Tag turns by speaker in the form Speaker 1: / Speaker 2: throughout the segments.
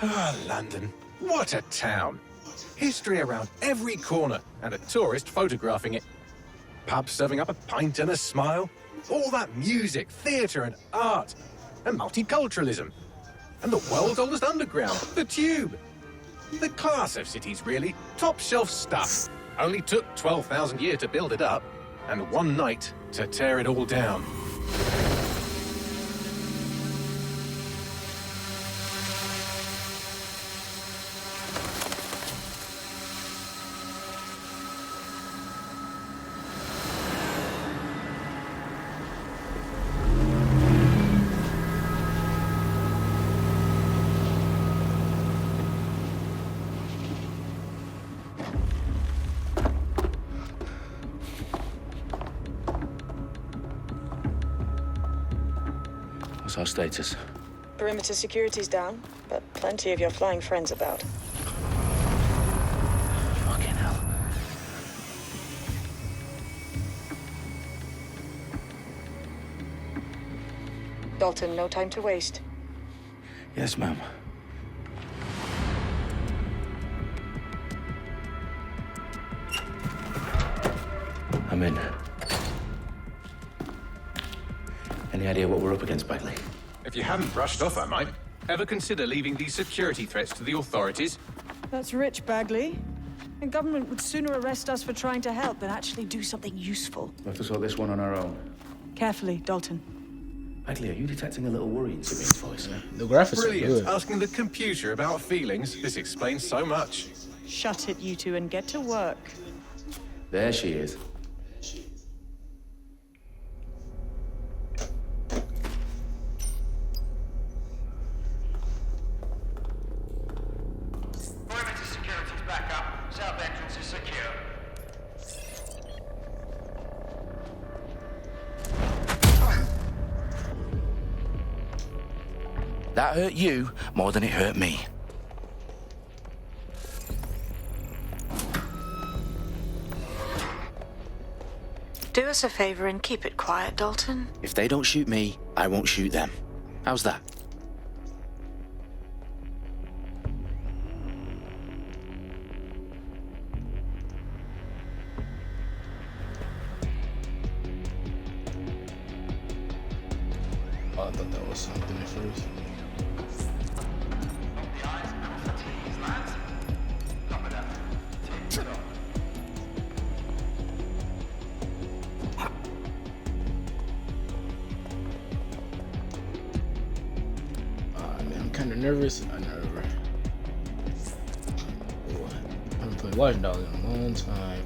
Speaker 1: Ah, London. What a town. History around every corner, and a tourist photographing it. Pubs serving up a pint and a smile. All that music, theatre and art. And multiculturalism. And the world's oldest underground, the Tube. The class of cities, really. Top shelf stuff. Only took 12,000 years to build it up, and one night to tear it all down.
Speaker 2: What's our status?
Speaker 3: Perimeter security's down, but plenty of your flying friends about.
Speaker 2: Fucking hell.
Speaker 3: Dalton, no time to waste.
Speaker 2: Yes, ma'am. I'm in. Any idea what we're up against, Bagley?
Speaker 1: If you hadn't brushed off, I might. Ever consider leaving these security threats to the authorities?
Speaker 3: That's rich, Bagley. The government would sooner arrest us for trying to help than actually do something useful.
Speaker 2: We'll have to sort this one on our own.
Speaker 3: Carefully, Dalton.
Speaker 2: Bagley, are you detecting a little worry in Sabine's voice?
Speaker 4: The graphics are
Speaker 1: Brilliant.
Speaker 4: good.
Speaker 1: Asking the computer about feelings. This explains so much.
Speaker 3: Shut it, you two, and get to work.
Speaker 2: There she is.
Speaker 5: Perimeter security's back up. South entrance is secure.
Speaker 2: That hurt you more than it hurt me.
Speaker 3: Do us a favor and keep it quiet, Dalton.
Speaker 2: If they don't shoot me, I won't shoot them. How's that?
Speaker 4: Oh, I thought that was something at first. Man, I'm kind of nervous. I haven't played Watch Dogs in a long time.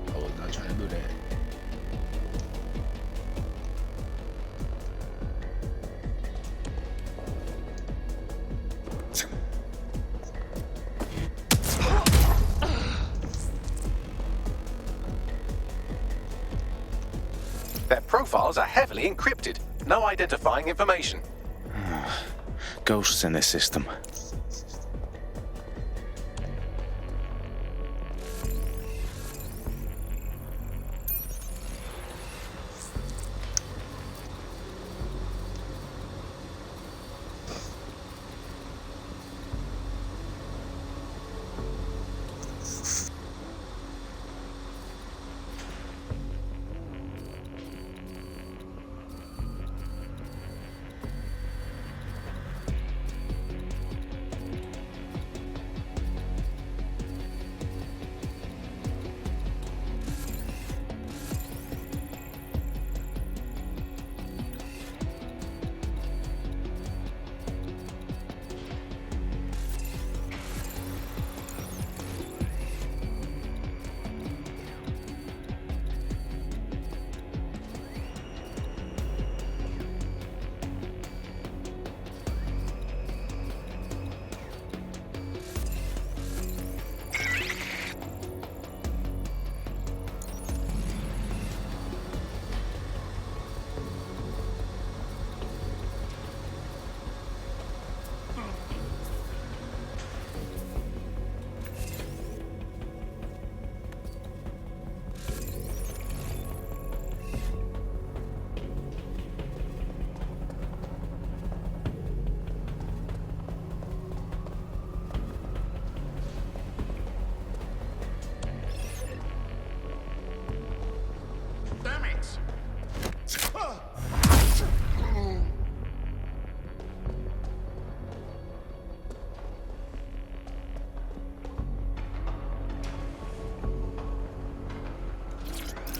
Speaker 4: I was not trying to do that.
Speaker 1: Their profiles are heavily encrypted. No identifying information.
Speaker 2: Ghosts in this system.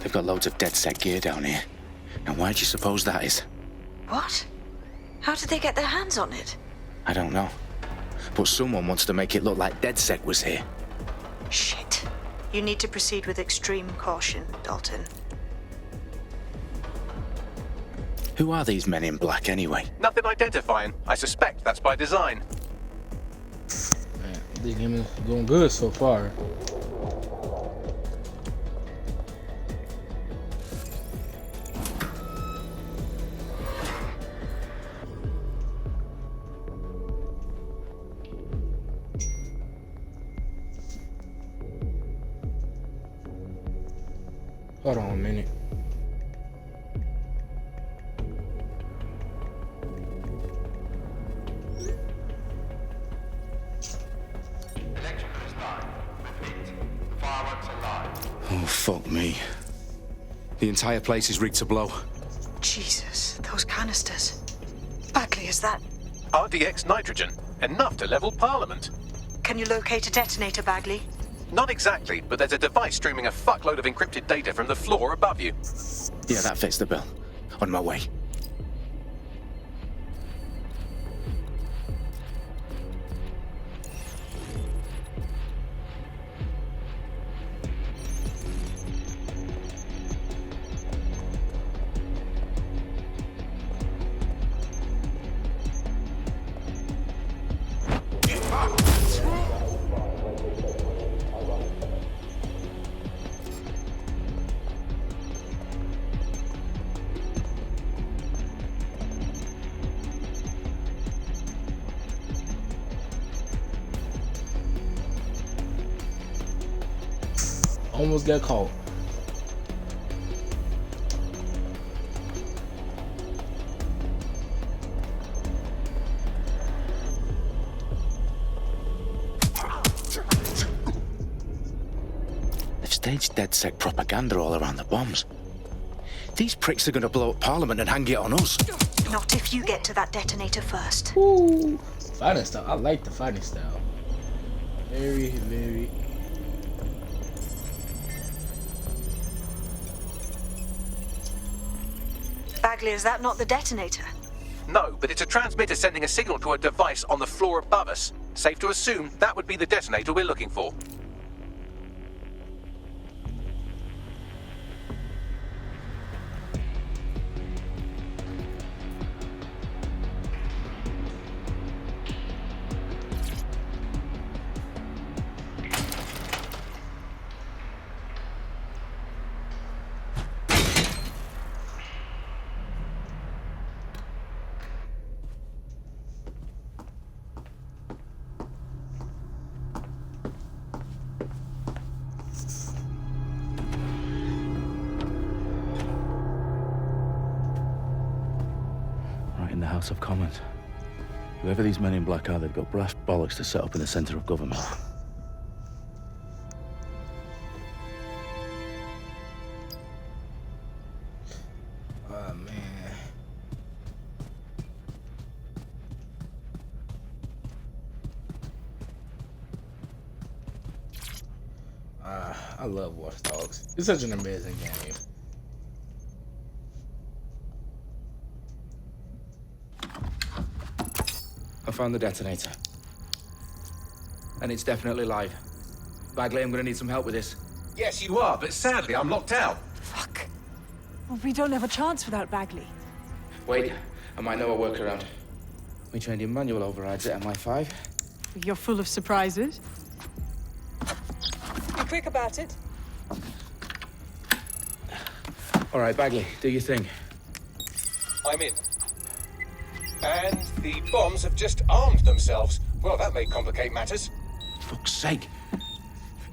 Speaker 2: They've got loads of DedSec gear down here. And why do you suppose that is?
Speaker 3: What? How did they get their hands on it?
Speaker 2: I don't know. But someone wants to make it look like DedSec was here.
Speaker 3: Shit. You need to proceed with extreme caution, Dalton.
Speaker 2: Who are these men in black anyway?
Speaker 1: Nothing identifying. I suspect that's by design.
Speaker 4: Man, this game is going good so far. Hold on a minute.
Speaker 5: Electrical is live. Repeat. Fireworks are live.
Speaker 2: Oh, fuck me. The entire place is rigged to blow.
Speaker 3: Jesus, those canisters. Bagley, is that...
Speaker 1: RDX nitrogen. Enough to level Parliament.
Speaker 3: Can you locate a detonator, Bagley?
Speaker 1: Not exactly, but there's a device streaming a fuckload of encrypted data from the floor above you.
Speaker 2: Yeah, that fits the bill. On my way.
Speaker 4: Almost got caught.
Speaker 2: They've staged DedSec propaganda all around the bombs. These pricks are going to blow up Parliament and hang it on us.
Speaker 3: Not if you get to that detonator first.
Speaker 4: Ooh. Fighting style. I like the fighting style. Very, very.
Speaker 3: Bagley, is that not the detonator?
Speaker 1: No, but it's a transmitter sending a signal to a device on the floor above us. Safe to assume that would be the detonator we're looking for.
Speaker 2: In the House of Commons. Whoever these men in black are, they've got brass bollocks to set up in the centre of government.
Speaker 4: Oh man. I love Watch Dogs. It's such an amazing game.
Speaker 2: I found the detonator. And it's definitely live. Bagley, I'm gonna need some help with this.
Speaker 1: Yes, you are, but sadly I'm locked out.
Speaker 3: Fuck. Well, we don't have a chance without Bagley.
Speaker 2: Wait, I might know a workaround. We trained in manual overrides at MI5.
Speaker 3: You're full of surprises. Be quick about it.
Speaker 2: All right, Bagley, do your thing.
Speaker 1: I'm in. And the bombs have just armed themselves. Well, that may complicate matters.
Speaker 2: Fuck's sake.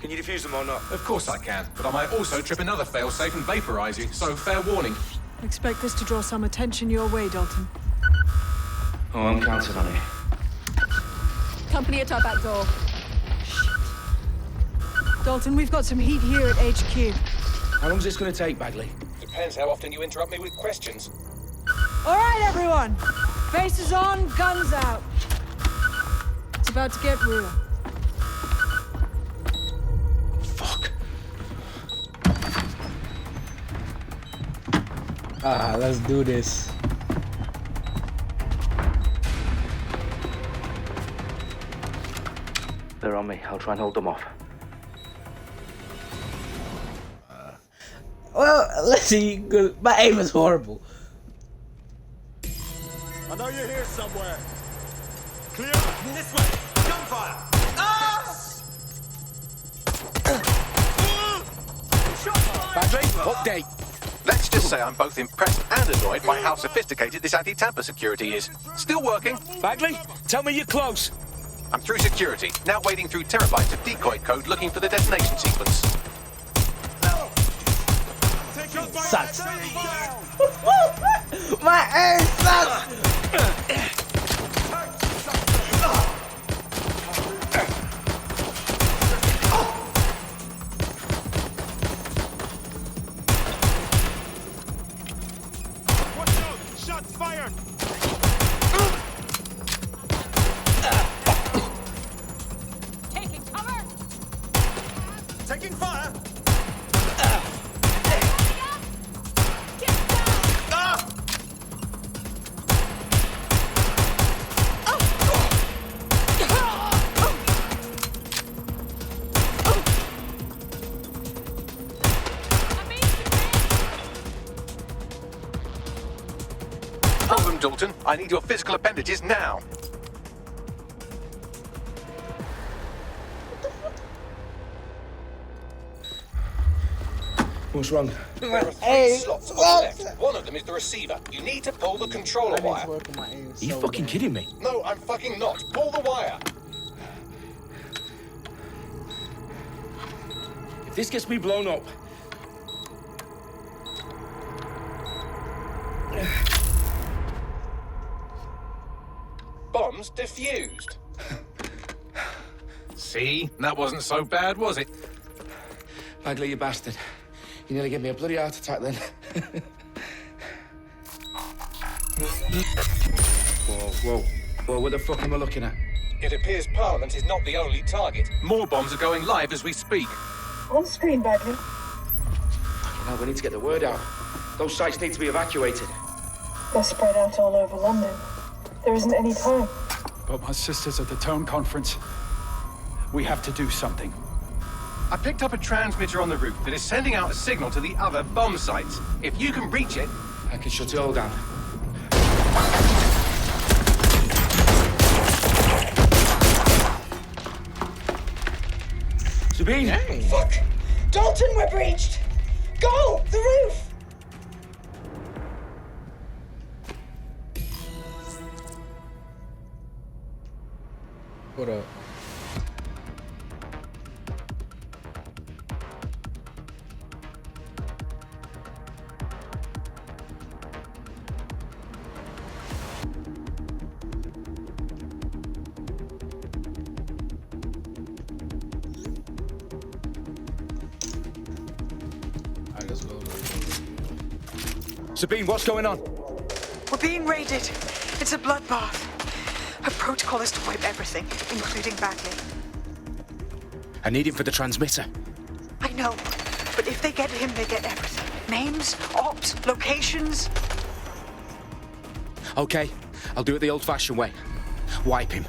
Speaker 2: Can you defuse them or not?
Speaker 1: Of course I can, but I might also trip another failsafe and vaporize you, so fair warning.
Speaker 3: Expect this to draw some attention your way, Dalton.
Speaker 2: Oh, I'm counting on it.
Speaker 6: Company at our back door.
Speaker 3: Dalton, we've got some heat here at HQ.
Speaker 2: How long is this going to take, Bagley?
Speaker 1: Depends how often you interrupt me with questions.
Speaker 3: All right, everyone. Faces on, guns out. It's about to get real.
Speaker 2: Fuck.
Speaker 4: Let's do this.
Speaker 2: They're on me. I'll try and hold them off.
Speaker 4: Well, let's see. 'Cause my aim is horrible.
Speaker 7: I know you're here somewhere. Clear. This way. Gunfire.
Speaker 1: Badly, update. Let's just say I'm both impressed and annoyed by how sophisticated this anti-tamper security is. Still working.
Speaker 8: Bagley, tell me you're close.
Speaker 1: I'm through security, now wading through terabytes of decoy code looking for the detonation sequence.
Speaker 4: Sucks. My aim sucks.
Speaker 7: Watch out! Shots fired!
Speaker 6: Taking cover.
Speaker 7: Taking fire!
Speaker 1: Problem, Dalton. I need your physical appendages now.
Speaker 2: What's wrong?
Speaker 1: There are three slots on the left. One of them is the receiver. You need to pull the controller wire.
Speaker 8: Are you fucking kidding me?
Speaker 1: No, I'm fucking not. Pull the wire.
Speaker 8: If this gets me blown up,
Speaker 1: Bombs defused. See? That wasn't so bad, was it?
Speaker 2: Bagley, you bastard. You nearly gave me a bloody heart attack then. Whoa, what the fuck am I looking at?
Speaker 1: It appears Parliament is not the only target. More bombs are going live as we speak.
Speaker 9: On screen, Bagley.
Speaker 2: Now we need to get the word out. Those sites need to be evacuated.
Speaker 9: They're spread out all over London. There isn't any time.
Speaker 10: But my sister's at the town conference. We have to do something.
Speaker 1: I picked up a transmitter on the roof that is sending out a signal to the other bomb sites. If you can reach it...
Speaker 2: I can shut it all down. Sabine!
Speaker 4: Dang.
Speaker 9: Fuck! Dalton, we're breached! Go! The roof!
Speaker 4: What up? Alright, let's go.
Speaker 8: Sabine, what's going on?
Speaker 11: We're being raided. It's a bloodbath. Her protocol is to wipe everything, including Bagley.
Speaker 8: I need him for the transmitter.
Speaker 11: I know, but if they get him, they get everything. Names, ops, locations.
Speaker 8: Okay, I'll do it the old-fashioned way. Wipe him.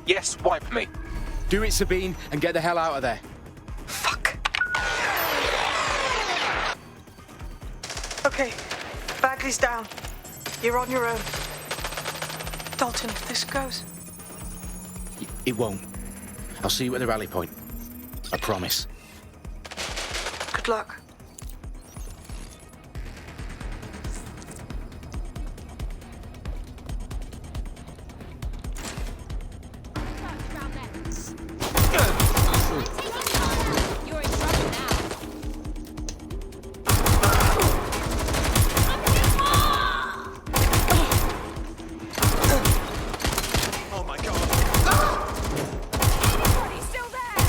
Speaker 1: Yes, wipe me.
Speaker 8: Do it, Sabine, and get the hell out of there.
Speaker 11: Fuck. Okay, Bagley's down. You're on your own. Dalton, if this goes...
Speaker 8: It won't. I'll see you at the rally point. I promise.
Speaker 11: Good luck.
Speaker 6: You're in trouble now.
Speaker 7: Oh my god!
Speaker 6: He's still there.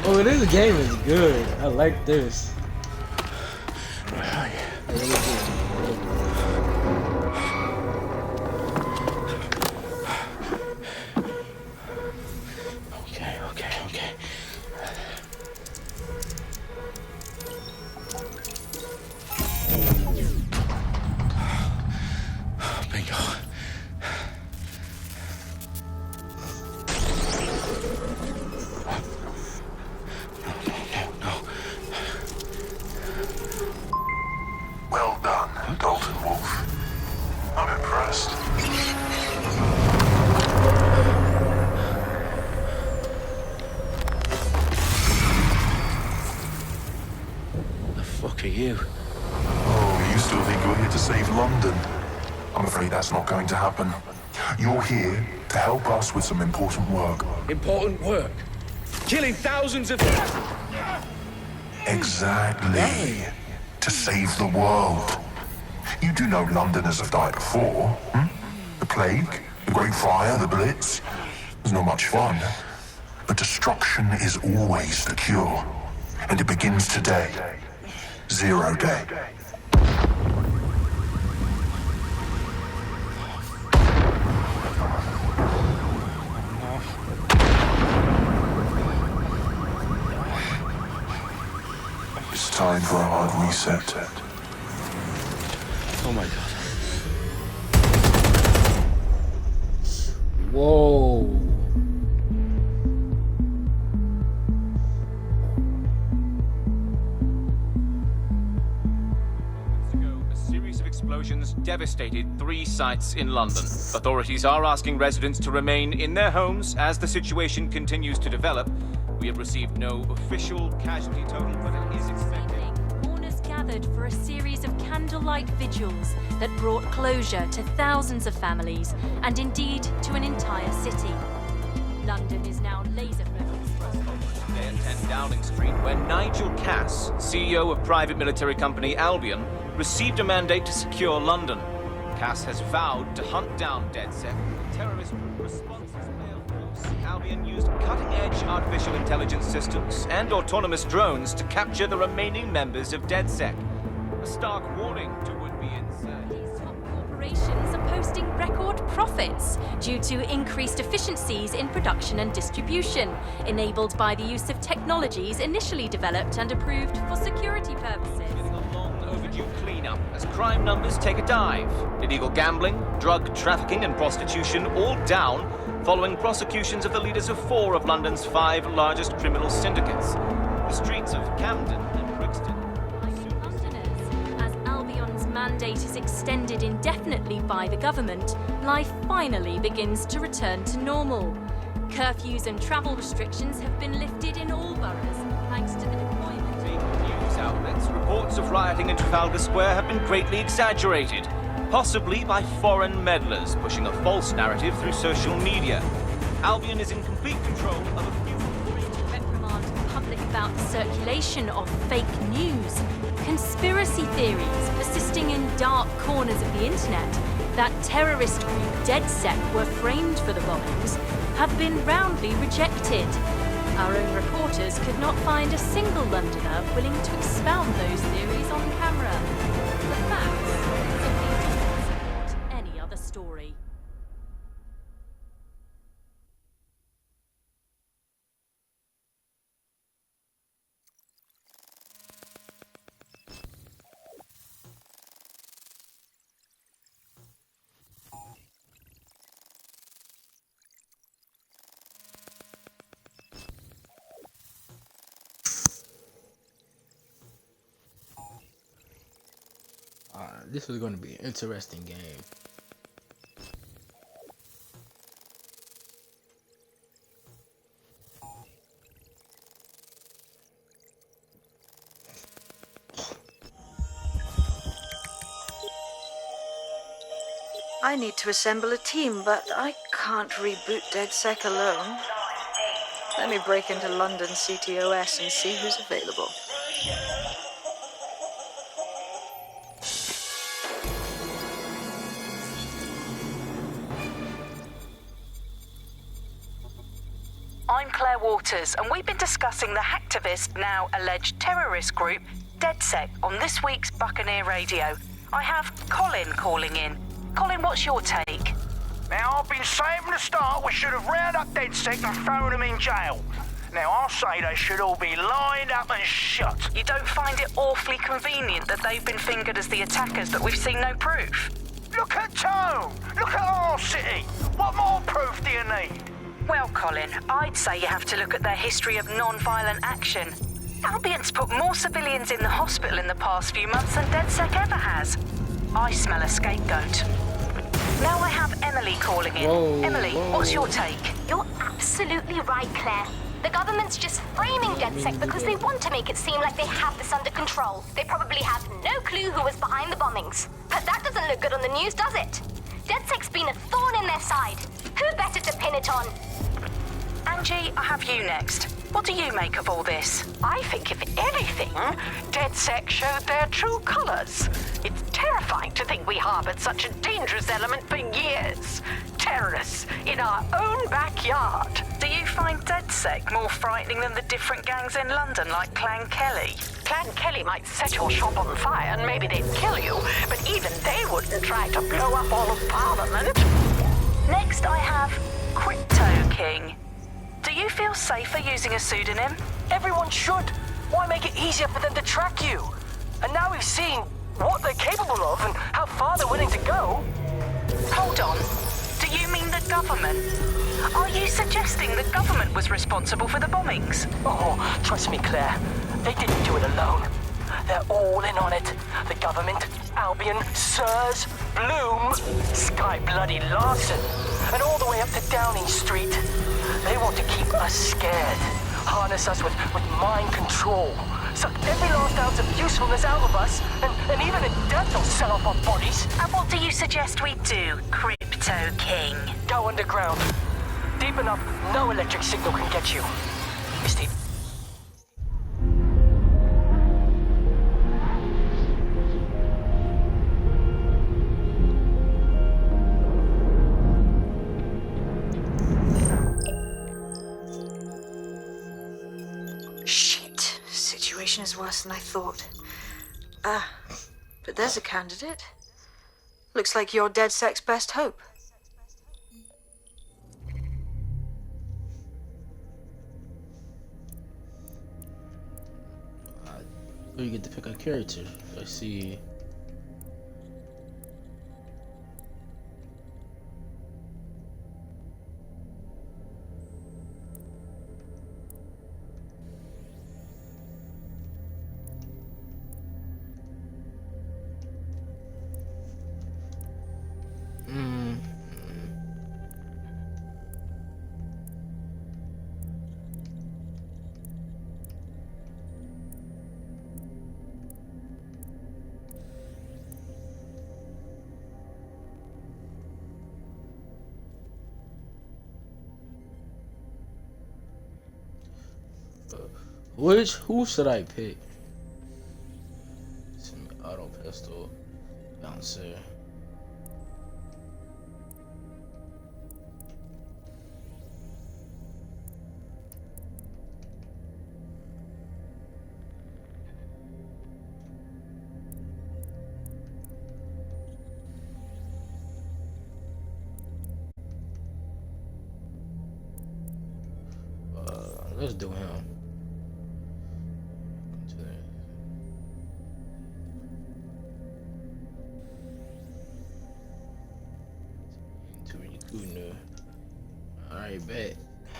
Speaker 4: Oh, this game is good. I like this.
Speaker 8: Okay. Bingo. No.
Speaker 12: Well done, Dalton Wolf. I'm impressed.
Speaker 8: The fuck are you?
Speaker 12: Oh, you still think you're here to save London? I'm afraid that's not going to happen. You're here to help us with some important work.
Speaker 2: Important work. Killing thousands of...
Speaker 12: Exactly. To save the world. You do know Londoners have died before, hmm? The plague, the Great Fire, the Blitz. It's not much fun. But destruction is always the cure. And it begins today. 0 day. It's time for a hard reset.
Speaker 8: Oh my god.
Speaker 4: Whoa.
Speaker 5: A series of explosions devastated 3 sites in London. Authorities are asking residents to remain in their homes as the situation continues to develop. We have received no official casualty total, but it is expected.
Speaker 6: Mourners gathered for a series of candlelight vigils that brought closure to thousands of families and indeed to an entire city. London is now laser-focused.
Speaker 5: Today at 10 Downing Street, where Nigel Cass, CEO of private military company Albion, received a mandate to secure London. Cass has vowed to hunt down DedSec. Terrorist responses failed force. Albion used cutting-edge artificial intelligence systems and autonomous drones to capture the remaining members of DedSec. A stark warning to would-be insurgents.
Speaker 6: These top corporations are posting record profits due to increased efficiencies in production and distribution, enabled by the use of technologies initially developed and approved for security purposes.
Speaker 5: Overdue cleanup as crime numbers take a dive. Illegal gambling, drug trafficking and prostitution all down following prosecutions of the leaders of 4 of London's 5 largest criminal syndicates. The streets of Camden and Brixton.
Speaker 6: Londoners, as Albion's mandate is extended indefinitely by the government, life finally begins to return to normal. Curfews and travel restrictions have been lifted in all boroughs thanks to the deployment.
Speaker 5: News outlets, reports of rioting in Trafalgar Square have been greatly exaggerated, possibly by foreign meddlers pushing a false narrative through social media. Albion is in complete control of a few...
Speaker 6: Reprimand the public about the circulation of fake news, conspiracy theories persisting in dark corners of the internet that terrorist group DedSec were framed for the bombings have been roundly rejected. Our own reporters could not find a single Londoner willing to expound those theories on camera. The facts simply don't support any other story.
Speaker 4: This is going to be an interesting game.
Speaker 11: I need to assemble a team, but I can't reboot DedSec alone. Let me break into London CTOS and see who's available.
Speaker 13: I'm I'm Claire Waters, and we've been discussing the hacktivist, now alleged terrorist group, DedSec, on this week's Buccaneer Radio. I have Colin calling in. Colin, what's your take?
Speaker 14: Now, I've been saying from the start we should have rounded up DedSec and thrown them in jail. Now, I'll say they should all be lined up and shot.
Speaker 13: You don't find it awfully convenient that they've been fingered as the attackers, but we've seen no proof?
Speaker 14: Look at Tone! Look at our city! What more proof do you need?
Speaker 13: Well, Colin, I'd say you have to look at their history of non-violent action. Albion's put more civilians in the hospital in the past few months than DedSec ever has. I smell a scapegoat. Now I have Emily calling in. Emily, what's your take?
Speaker 15: You're absolutely right, Claire. The government's just framing DedSec because they want to make it seem like they have this under control. They probably have no clue who was behind the bombings. But that doesn't look good on the news, does it? DedSec's been a thorn in their side. Who better to pin it on?
Speaker 13: Angie, I have you next. What do you make of all this?
Speaker 16: I think, if anything, DedSec showed their true colors. It's terrifying to think we harbored such a dangerous element for years. Terrorists in our own backyard.
Speaker 13: Do you find DedSec more frightening than the different gangs in London, like Clan Kelly?
Speaker 16: Clan Kelly might set your shop on fire and maybe they'd kill you, but even they wouldn't try to blow up all of Parliament.
Speaker 13: Next, I have Crypto King. Do you feel safer using a pseudonym?
Speaker 17: Everyone should. Why make it easier for them to track you? And now we've seen what they're capable of and how far they're willing to go.
Speaker 13: Hold on. Do you mean the government? Are you suggesting the government was responsible for the bombings?
Speaker 17: Oh, trust me, Claire. They didn't do it alone. They're all in on it. The government, Albion, Sirs, Bloom, Sky Bloody Larson, and all the way up to Downing Street. They want to keep us scared, harness us with mind control, suck every last ounce of usefulness out of us, and even in death they'll sell off our bodies.
Speaker 13: And what do you suggest we do, Crypto King?
Speaker 17: Go underground. Deep enough, no electric signal can get you. Misty.
Speaker 11: Shit. Situation is worse than I thought. But there's a candidate. Looks like you're DedSec's best hope.
Speaker 4: You get to pick a character. Let's see. Who should I pick? Auto pistol, bouncer. Let's do him. Alright, bet.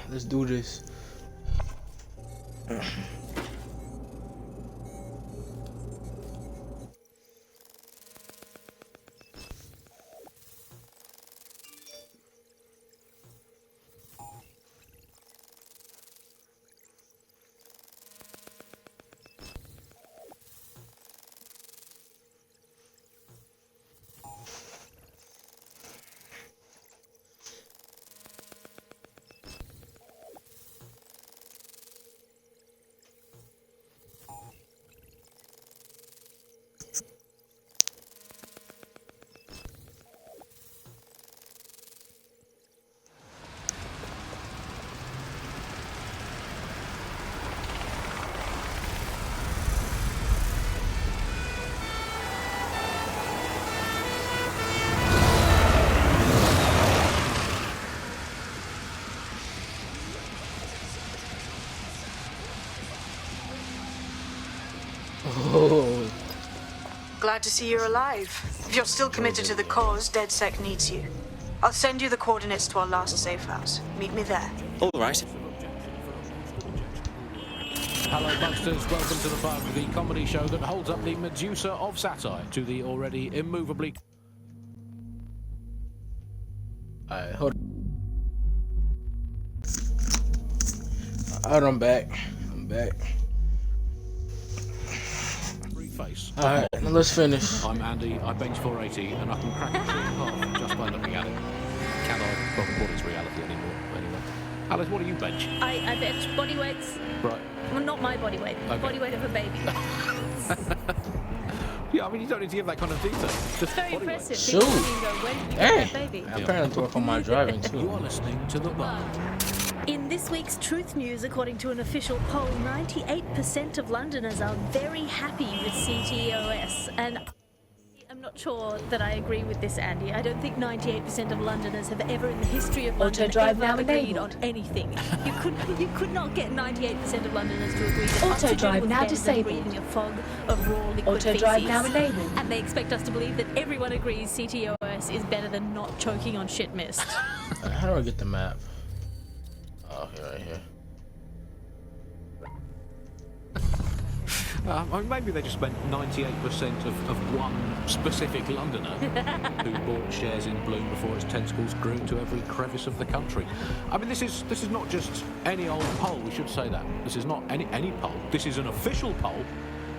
Speaker 4: Let's do this.
Speaker 11: Glad to see you're alive. If you're still committed to the cause, DedSec needs you. I'll send you the coordinates to our last safe house. Meet me there.
Speaker 8: All right.
Speaker 18: Hello, Bugsters. Welcome to The Bug, the comedy show that holds up the Medusa of satire to the already immovably...
Speaker 4: Alright, hold on. Alright, I'm back.
Speaker 18: Face.
Speaker 4: Alright, now let's finish.
Speaker 18: I'm Andy, I bench 480 and I can crack a shit in half just by looking at it. Can I? Well, what is reality anymore? Anyway. Alice, what do you bench?
Speaker 6: I bench body weights.
Speaker 18: Right.
Speaker 6: Well, not my body weight.
Speaker 18: Okay.
Speaker 6: Body weight of a baby.
Speaker 18: Yeah, I mean, you don't need to give that kind of detail.
Speaker 6: It's very impressive.
Speaker 4: Shoot.
Speaker 6: People see and go, when did you get that baby?
Speaker 4: I'm trying to work on my driving too.
Speaker 18: You are listening to The Bug.
Speaker 19: In this week's Truth News, according to an official poll, 98% of Londoners are very happy with CTOS. And I'm not sure that I agree with this, Andy. I don't think 98% of Londoners have ever in the history of London
Speaker 3: Auto-drive now
Speaker 19: agreed
Speaker 3: enabled.
Speaker 19: on anything. You could not get 98% of Londoners to agree that
Speaker 3: Auto-drive
Speaker 19: oxygen
Speaker 3: now
Speaker 19: was better than
Speaker 3: disabled.
Speaker 19: breathing a fog of raw liquid
Speaker 3: Auto-drive
Speaker 19: feces.
Speaker 3: now enabled.
Speaker 19: And they expect us to believe that everyone agrees CTOS is better than not choking on shit mist.
Speaker 4: How do I get the map? Oh, right here.
Speaker 18: I mean, maybe they just meant 98% of one specific Londoner who bought shares in Bloom before its tentacles grew into every crevice of the country. I mean, this is not just any old poll. We should say that this is not any poll. This is an official poll,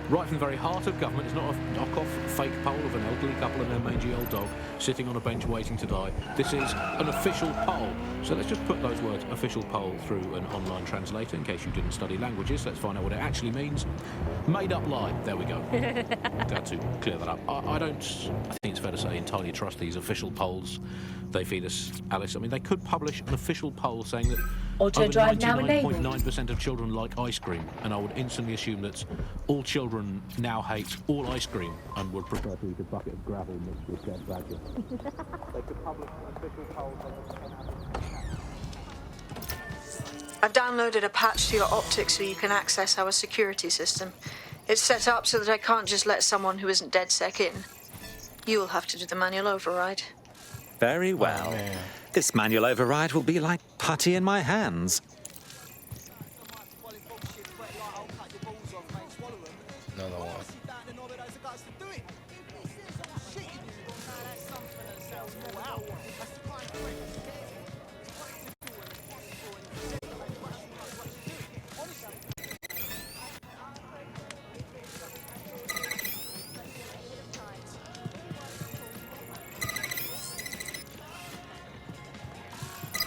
Speaker 18: right from the very heart of government. It's not a knock-off fake poll of an elderly couple and their mangy old dog sitting on a bench waiting to die. This is an official poll. So let's just put those words, official poll, through an online translator in case you didn't study languages. Let's find out what it actually means. Made up lie. There we go. Got to clear that up. I think it's fair to say entirely trust these official polls they feed us, Alice. I mean, they could publish an official poll saying that
Speaker 3: Auto-drive now
Speaker 18: over
Speaker 3: enabled.
Speaker 18: 99.9% of children like ice cream, and I would instantly assume that all children now hate all ice cream and would prefer to eat a bucket of gravel mixed with dead badger. They could publish an official poll
Speaker 11: I've downloaded a patch to your optics so you can access our security system. It's set up so that I can't just let someone who isn't DedSec in. You'll have to do the manual override.
Speaker 20: Very well. This manual override will be like putty in my hands.
Speaker 4: Another one.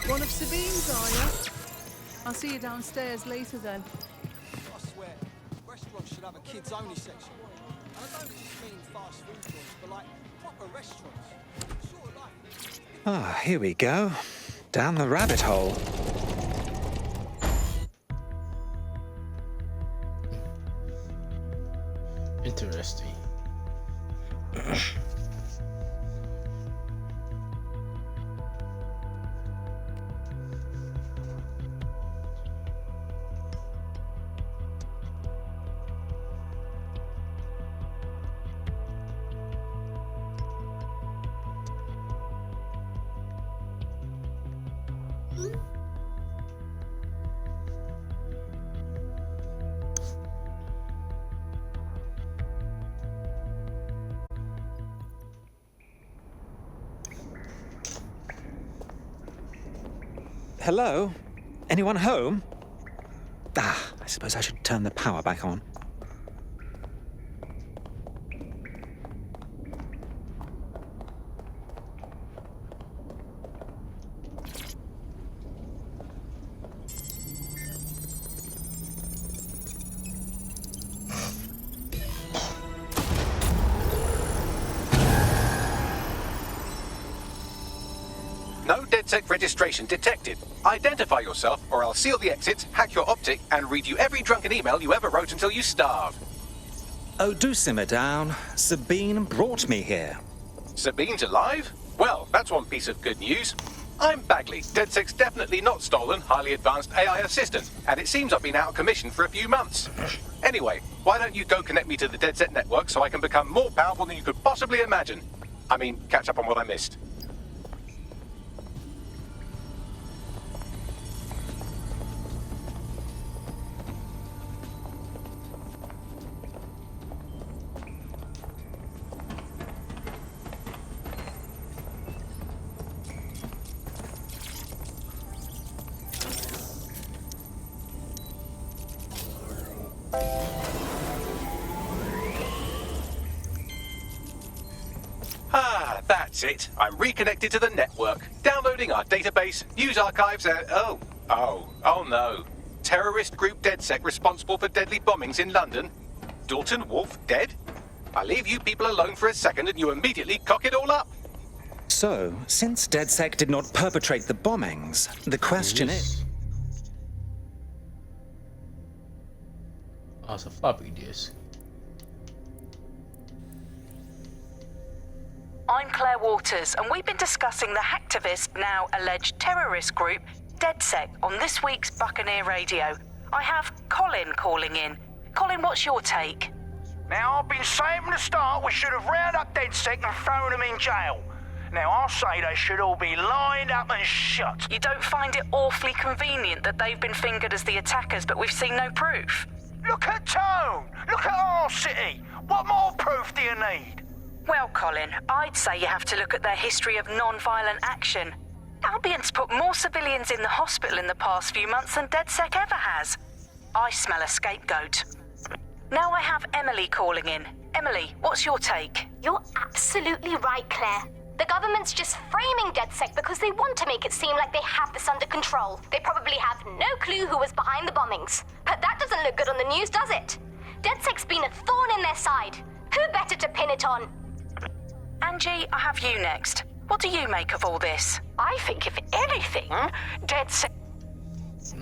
Speaker 21: One of Sabine's, are you? I'll see you downstairs later then.
Speaker 22: I swear, restaurants should have a kids-only section. And I don't just mean fast food joints, but like proper restaurants. Sort of like...
Speaker 20: Ah, here we go. Down the rabbit hole.
Speaker 4: Interesting.
Speaker 20: Hello? Anyone home? Ah, I suppose I should turn the power back on.
Speaker 1: No DedSec registration detected. Identify yourself, or I'll seal the exits, hack your optic, and read you every drunken email you ever wrote until you starve.
Speaker 20: Oh, do simmer down. Sabine brought me here.
Speaker 1: Sabine's alive? Well, that's one piece of good news. I'm Bagley, DedSec's definitely not stolen, highly advanced AI assistant, and it seems I've been out of commission for a few months. Anyway, why don't you go connect me to the DedSec network so I can become more powerful than you could possibly imagine? I mean, catch up on what I missed. Ah, that's it. I'm reconnected to the network, downloading our database, news archives, and... Oh no. Terrorist group DedSec responsible for deadly bombings in London? Dalton Wolf dead? I leave you people alone for a second and you immediately cock it all up.
Speaker 20: So, since DedSec did not perpetrate the bombings, the question is...
Speaker 4: Oh, it's a floppy disk.
Speaker 13: I'm Claire Waters, and we've been discussing the hacktivist, now alleged terrorist group, DedSec, on this week's Buccaneer Radio. I have Colin calling in. Colin, what's your take?
Speaker 14: Now, I've been saying from the start we should have rounded up DedSec and thrown them in jail. Now, I'll say they should all be lined up and shot.
Speaker 13: You don't find it awfully convenient that they've been fingered as the attackers, but we've seen no proof?
Speaker 14: Look at Tone! Look at our city! What more proof do you need?
Speaker 13: Well, Colin, I'd say you have to look at their history of non-violent action. Albion's put more civilians in the hospital in the past few months than DedSec ever has. I smell a scapegoat. Now I have Emily calling in. Emily, what's your take?
Speaker 15: You're absolutely right, Claire. The government's just framing DedSec because they want to make it seem like they have this under control. They probably have no clue who was behind the bombings. But that doesn't look good on the news, does it? DedSec's been a thorn in their side. Who better to pin it on?
Speaker 13: Angie, I have you next. What do you make of all this?
Speaker 16: I think, if anything, DedSec...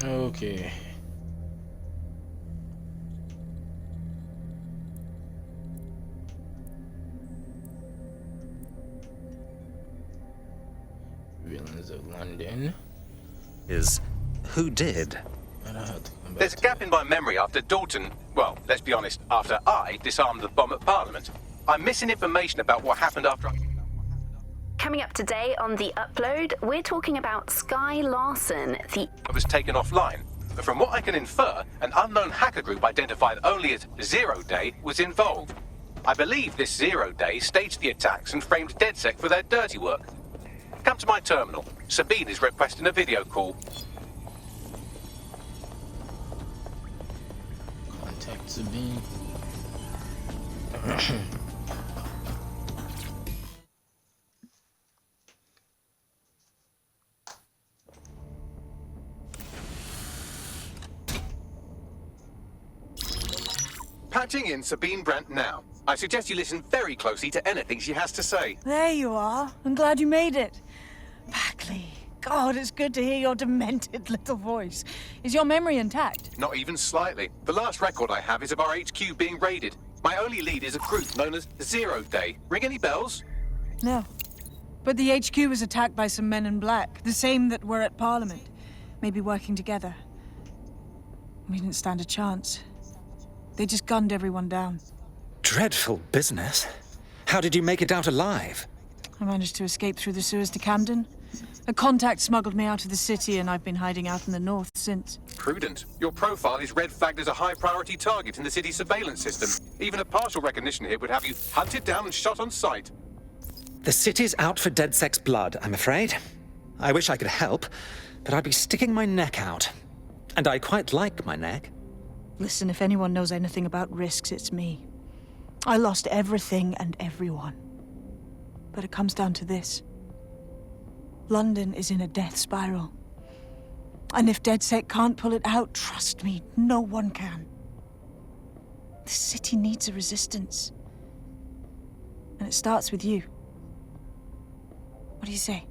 Speaker 4: Okay. Villains of London.
Speaker 20: Is who did?
Speaker 1: There's a gap in my memory after Dalton, well, let's be honest, after I disarmed the bomb at Parliament. I'm missing information about what happened after I...
Speaker 9: Coming up today on The Upload, we're talking about Sky Larson,
Speaker 1: I was taken offline. But from what I can infer, an unknown hacker group identified only as Zero Day was involved. I believe this Zero Day staged the attacks and framed DedSec for their dirty work. Come to my terminal. Sabine is requesting a video call.
Speaker 4: Contact Sabine.
Speaker 1: Patching in Sabine Brandt now. I suggest you listen very closely to anything she has to say.
Speaker 3: There you are. I'm glad you made it. Bagley. God, it's good to hear your demented little voice. Is your memory intact?
Speaker 1: Not even slightly. The last record I have is of our HQ being raided. My only lead is a group known as Zero Day. Ring any bells?
Speaker 3: No. But the HQ was attacked by some men in black, the same that were at Parliament. Maybe working together. We didn't stand a chance. They just gunned everyone down.
Speaker 20: Dreadful business. How did you make it out alive?
Speaker 3: I managed to escape through the sewers to Camden. A contact smuggled me out of the city, and I've been hiding out in the north since.
Speaker 1: Prudent. Your profile is red flagged as a high-priority target in the city's surveillance system. Even a partial recognition here would have you hunted down and shot on sight.
Speaker 20: The city's out for DedSec's blood, I'm afraid. I wish I could help, but I'd be sticking my neck out. And I quite like my neck.
Speaker 3: Listen, if anyone knows anything about risks, it's me. I lost everything and everyone. But it comes down to this. London is in a death spiral. And if DedSec can't pull it out, trust me, no one can. The city needs a resistance. And it starts with you. What do you say?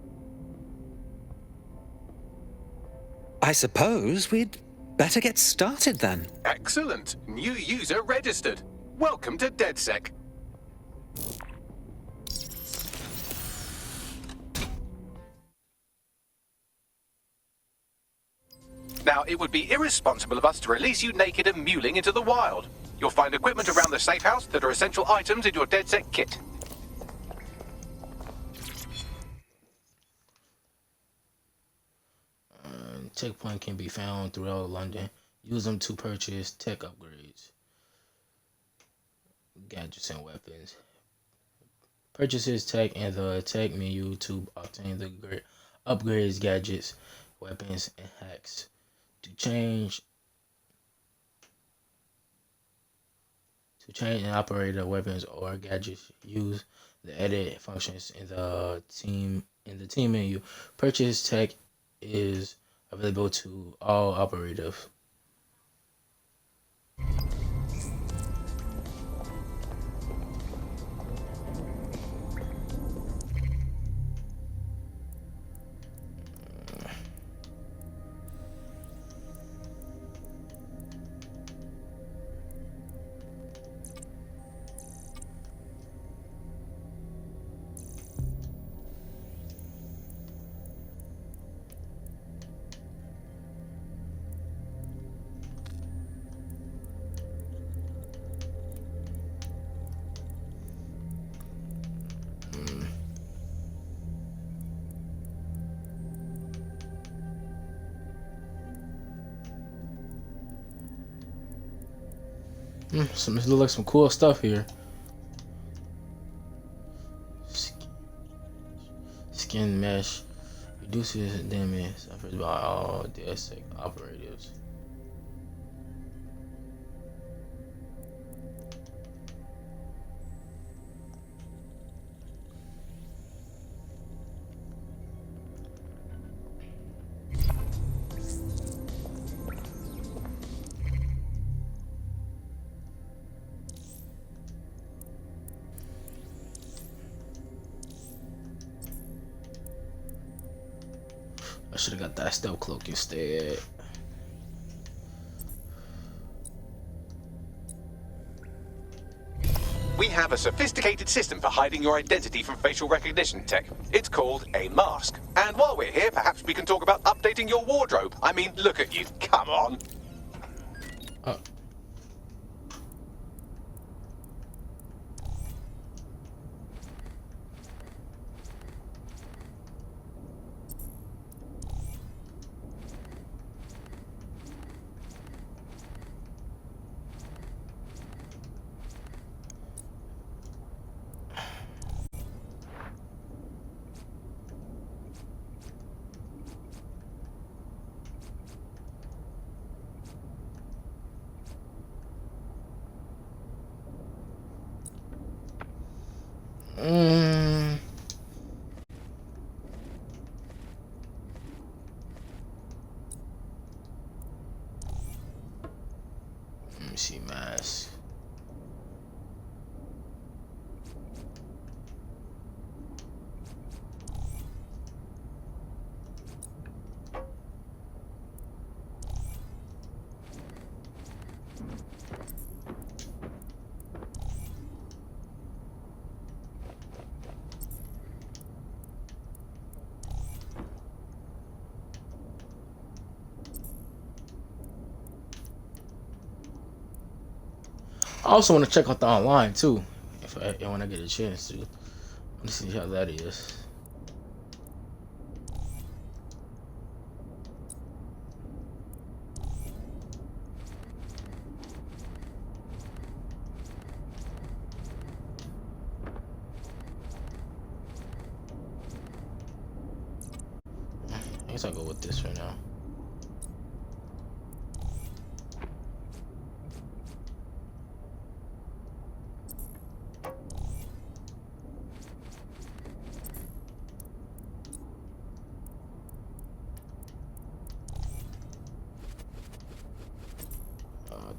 Speaker 20: I suppose we'd better get started then.
Speaker 1: Excellent. New user registered. Welcome to DedSec. Now, it would be irresponsible of us to release you naked and mewling into the wild. You'll find equipment around the safe house that are essential items in your DedSec kit.
Speaker 4: Checkpoint can be found throughout London. Use them to purchase tech upgrades, gadgets, and weapons. Purchases tech in the tech menu to obtain the upgrades, gadgets, weapons, and hacks. To change and operate the weapons or gadgets, use the edit functions in the team menu. Purchase tech is available to all operators. This looks like some cool stuff here. Skin mesh reduces damage suffered by all DSec operatives. I should have got that stealth cloak instead.
Speaker 1: We have a sophisticated system for hiding your identity from facial recognition tech. It's called a mask. And while we're here, perhaps we can talk about updating your wardrobe. I mean, look at you. Come on. Let me see, mask. I also want to check out the online too, when I get a chance to. Let's see how that is. I guess I'll go with this right now.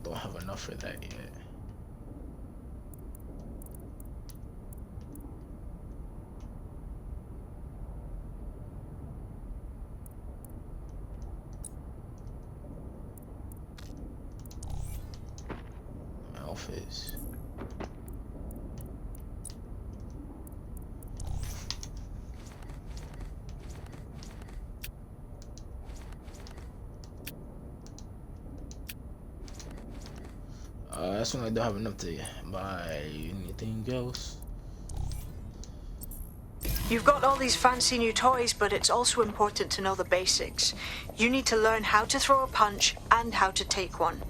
Speaker 1: Don't have enough for that yet. Outfits.
Speaker 4: That's when I don't have enough to buy anything else.
Speaker 11: You've got all these fancy new toys, but it's also important to know the basics. You need to learn how to throw a punch and how to take one.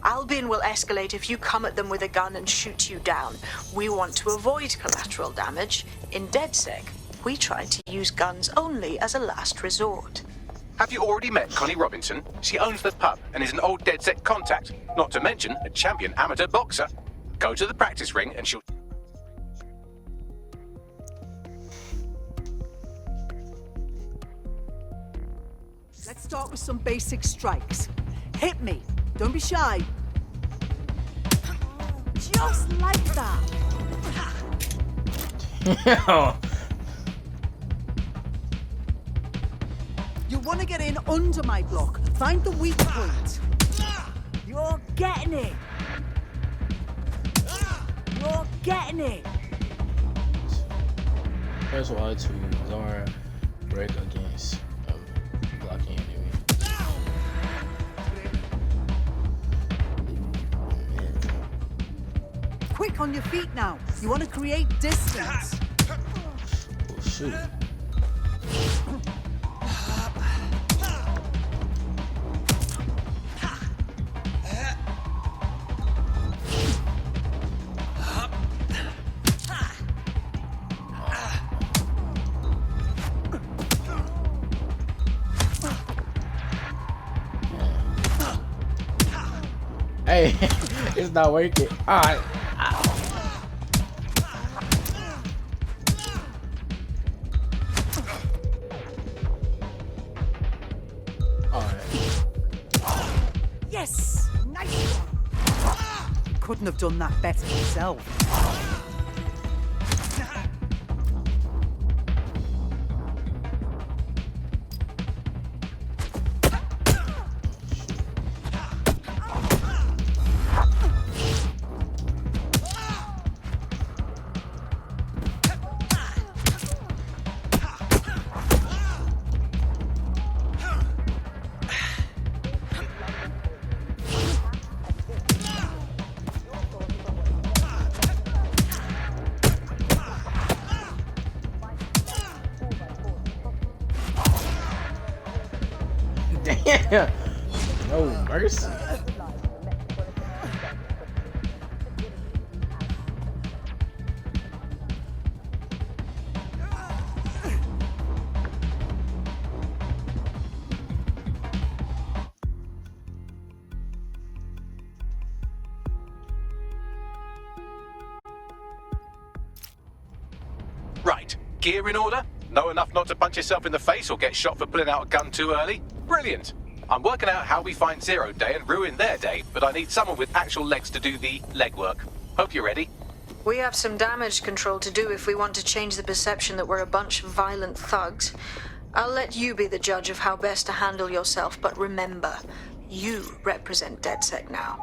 Speaker 11: Albion will escalate if you come at them with a gun and shoot you down. We want to avoid collateral damage. In DedSec, we try to use guns only as a last resort.
Speaker 1: Have you already met Connie Robinson? She owns the pub and is an old DedSec contact, not to mention a champion amateur boxer. Go to the practice ring and she'll...
Speaker 21: Let's start with some basic strikes. Hit me. Don't be shy. Just like that. You want to get in under my block. Find the weak point. You're getting it. You're getting it.
Speaker 4: Press Y to lower break against blocking enemy.
Speaker 21: Quick on your feet now. You want to create distance.
Speaker 4: Oh shoot. Hey, it's not working. Alright.
Speaker 21: Yes! Nice one! Couldn't have done that better yourself.
Speaker 4: Damn! No mercy.
Speaker 1: Right. Gear in order? Know enough not to punch yourself in the face or get shot for pulling out a gun too early? Brilliant. I'm working out how we find Zero Day and ruin their day, but I need someone with actual legs to do the legwork. Hope you're ready.
Speaker 11: We have some damage control to do if we want to change the perception that we're a bunch of violent thugs. I'll let you be the judge of how best to handle yourself, but remember, you represent DedSec now.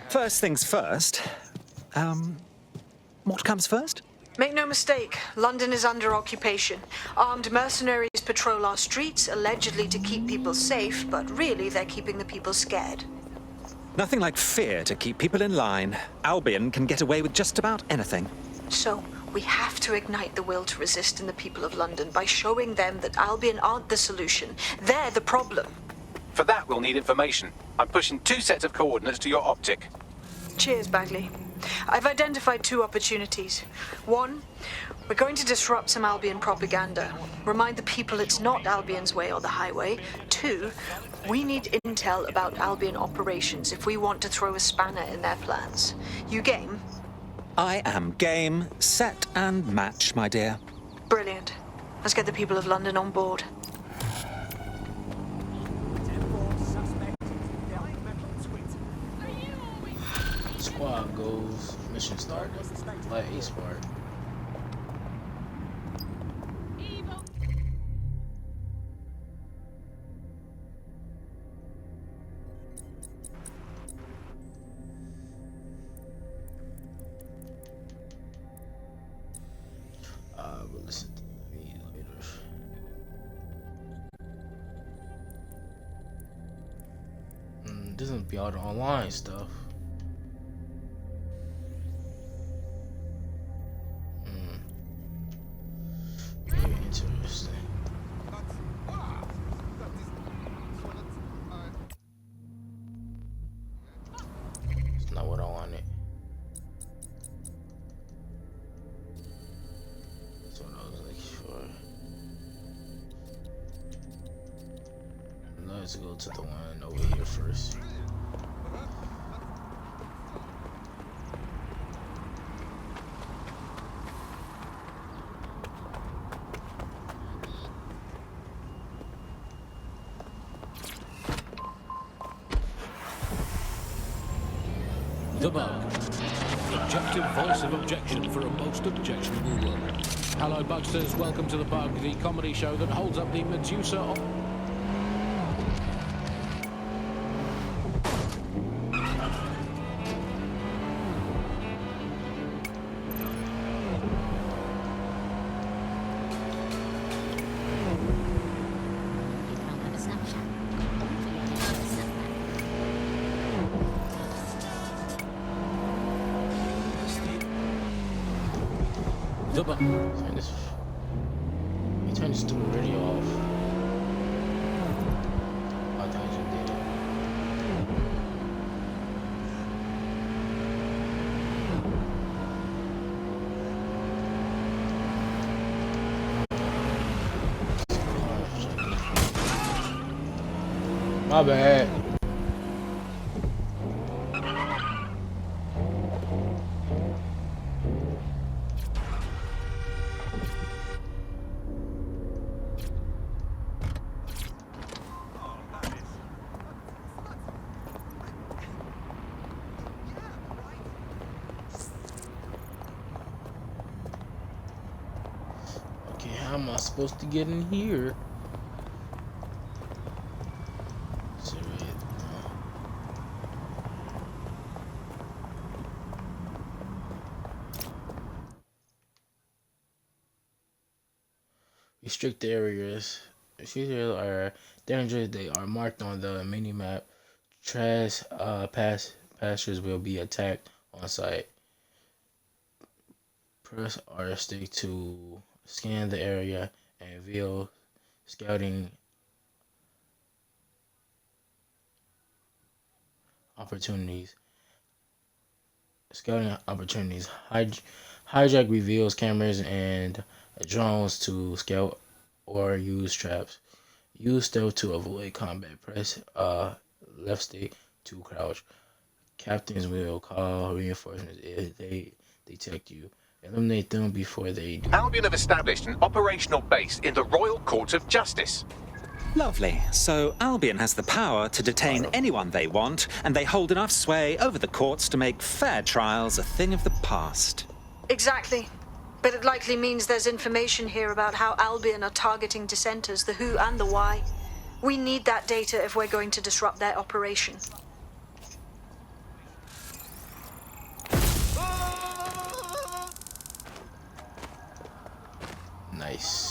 Speaker 20: First things first. What comes first?
Speaker 11: Make no mistake, London is under occupation. Armed mercenaries patrol our streets, allegedly to keep people safe, but really they're keeping the people scared.
Speaker 20: Nothing like fear to keep people in line. Albion can get away with just about anything.
Speaker 11: So, we have to ignite the will to resist in the people of London by showing them that Albion aren't the solution. They're the problem.
Speaker 1: For that, we'll need information. I'm pushing 2 sets of coordinates to your optic.
Speaker 11: Cheers, Bagley. I've identified 2 opportunities. 1, we're going to disrupt some Albion propaganda. Remind the people it's not Albion's way or the highway. 2, we need intel about Albion operations if we want to throw a spanner in their plans. You game?
Speaker 20: I am game, set, and match, my dear.
Speaker 11: Brilliant. Let's get the people of London on board.
Speaker 4: Squad goes. Mission started. Like a spark. We'll listen to me later. This doesn't be all the online stuff. Very interesting. It's not what I wanted. That's what I was like, sure. Let's go to the one over here first.
Speaker 18: The Bug. Objective voice of objection for a most objectionable world. Hello, Bugsters. Welcome to The Bug, the comedy show that holds up the Medusa of... The Bug.
Speaker 4: Turn this stupid radio off. I thought you did it. My bad. Okay, how am I supposed to get in here? Restricted areas. Restricted areas are dangerous. They are marked on the mini map. Trash pastures will be attacked on site. Press R stick to scan the area and reveal scouting opportunities. Hijack reveals cameras and drones to scout or use traps. Use stealth to avoid combat. Press left stick to crouch. Captains will call reinforcements if they detect you. Eliminate them before they do.
Speaker 1: Albion have established an operational base in the Royal Court of Justice.
Speaker 20: Lovely. So Albion has the power to detain anyone they want, and they hold enough sway over the courts to make fair trials a thing of the past.
Speaker 11: Exactly. But it likely means there's information here about how Albion are targeting dissenters, the who and the why. We need that data if we're going to disrupt their operation.
Speaker 4: Nice.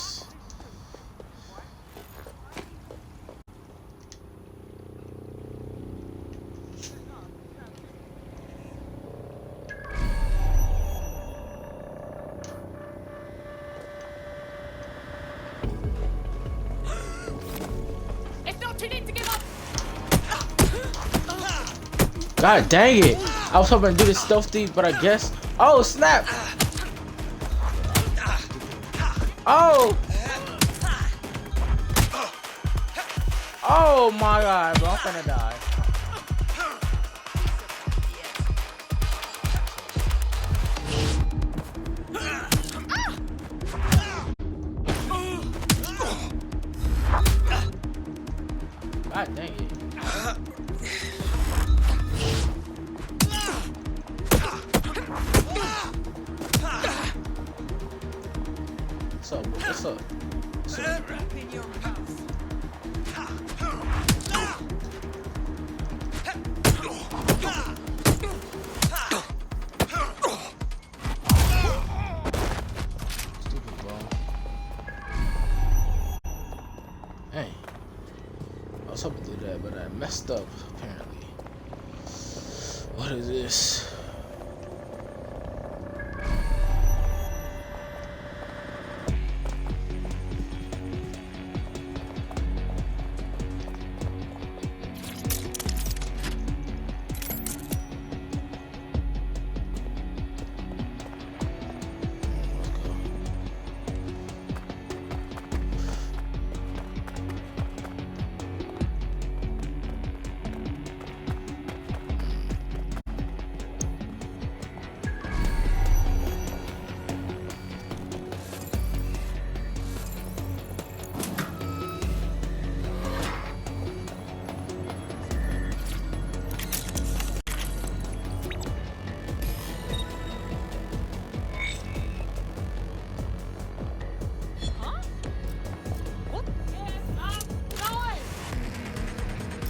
Speaker 4: God dang it! I was hoping to do this stealthy, but I guess. Oh snap! Oh! Oh my God, bro! I'm finna die. God dang it. What's up? What's up? What's up? Stupid ball. Hey. I was hoping to do that, but I messed up, apparently. What is this?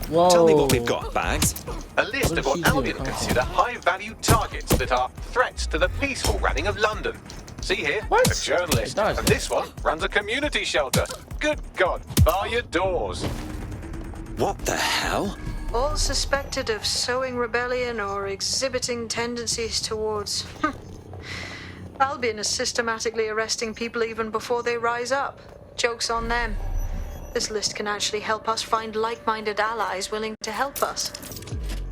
Speaker 4: Whoa.
Speaker 20: Tell me what we've got, Bags.
Speaker 1: A list of what Albion consider high-value targets that are threats to the peaceful running of London. See here, a journalist, and this one runs a community shelter. Good God, bar your doors.
Speaker 20: What the hell?
Speaker 11: All suspected of sowing rebellion or exhibiting tendencies towards... Albion is systematically arresting people even before they rise up. Joke's on them. This list can actually help us find like-minded allies willing to help us.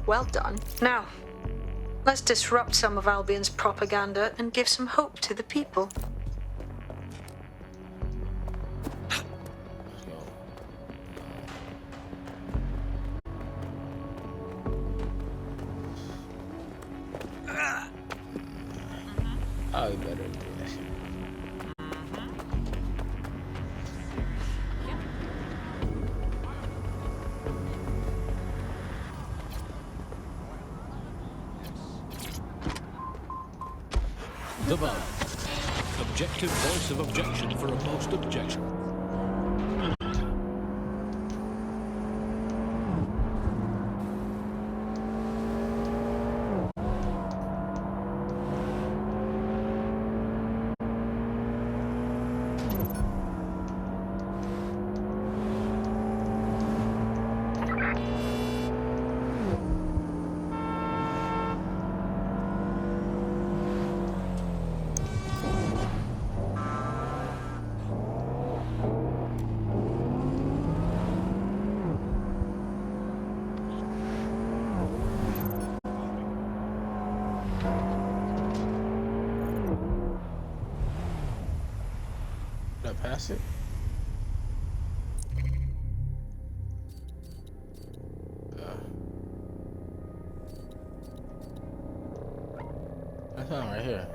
Speaker 11: Well done. Now, let's disrupt some of Albion's propaganda and give some hope to the people.
Speaker 4: Oh, you better do that.
Speaker 18: The Bug. Objective voice of objection for a most objection.
Speaker 4: Did I pass it? I found right here.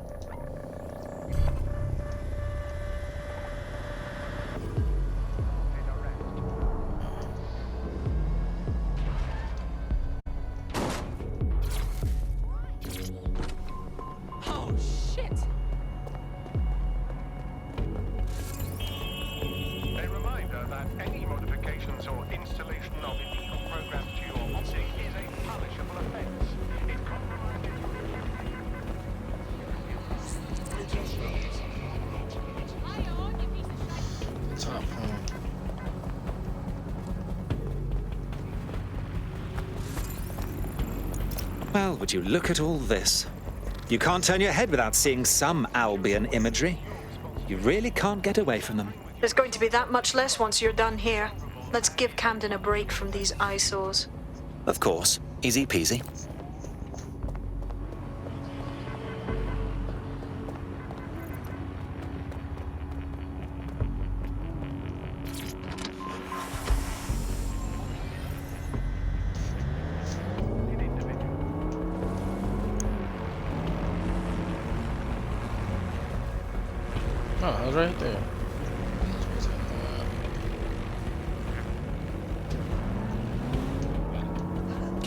Speaker 7: Oh, shit!
Speaker 10: A reminder that any modifications or installation of illegal programs to your optic is a punishable offense. It compromises
Speaker 4: The top one.
Speaker 20: Well, would you look at all this? You can't turn your head without seeing some Albion imagery. You really can't get away from them.
Speaker 11: There's going to be that much less once you're done here. Let's give Camden a break from these eyesores.
Speaker 20: Of course. Easy peasy.
Speaker 4: Oh, I was right there.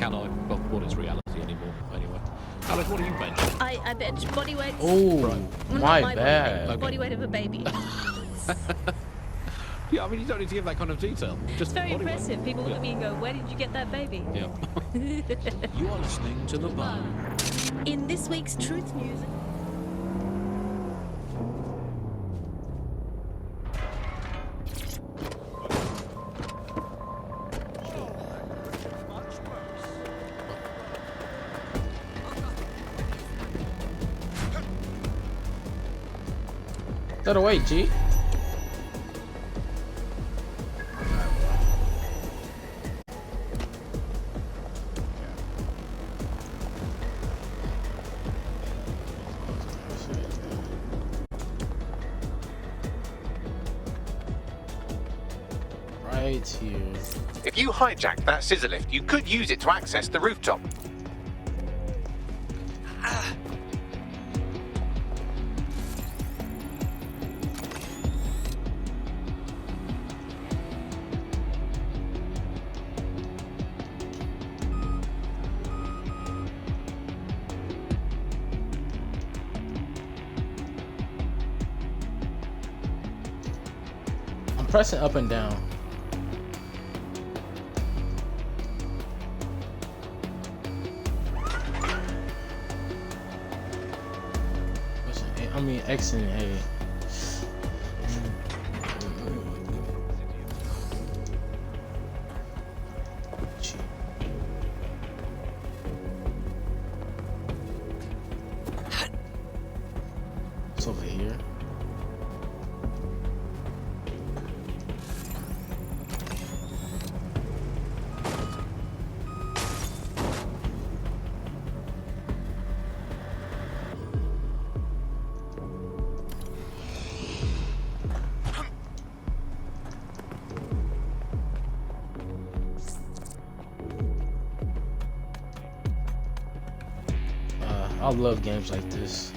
Speaker 18: Can I? Well, what is reality anymore? Anyway. Alice, what do you bench?
Speaker 19: I bench body weight.
Speaker 4: Oh,
Speaker 19: Well,
Speaker 4: my
Speaker 19: not
Speaker 4: bad.
Speaker 19: Body weight, body weight of a baby.
Speaker 18: Yeah, I mean, you don't need to give that kind of detail. Just
Speaker 19: It's very
Speaker 18: body weight.
Speaker 19: impressive. People look
Speaker 18: Yeah.
Speaker 19: at me and go, "Where did you get that baby?"
Speaker 18: Yeah. You are listening to The Bug.
Speaker 19: In this week's Truth News.
Speaker 4: Throw it away, G. Right here.
Speaker 1: If you hijacked that scissor lift, you could use it to access the rooftop.
Speaker 4: I'm pressing up and down. I mean X and A. It's over here. I love games like this.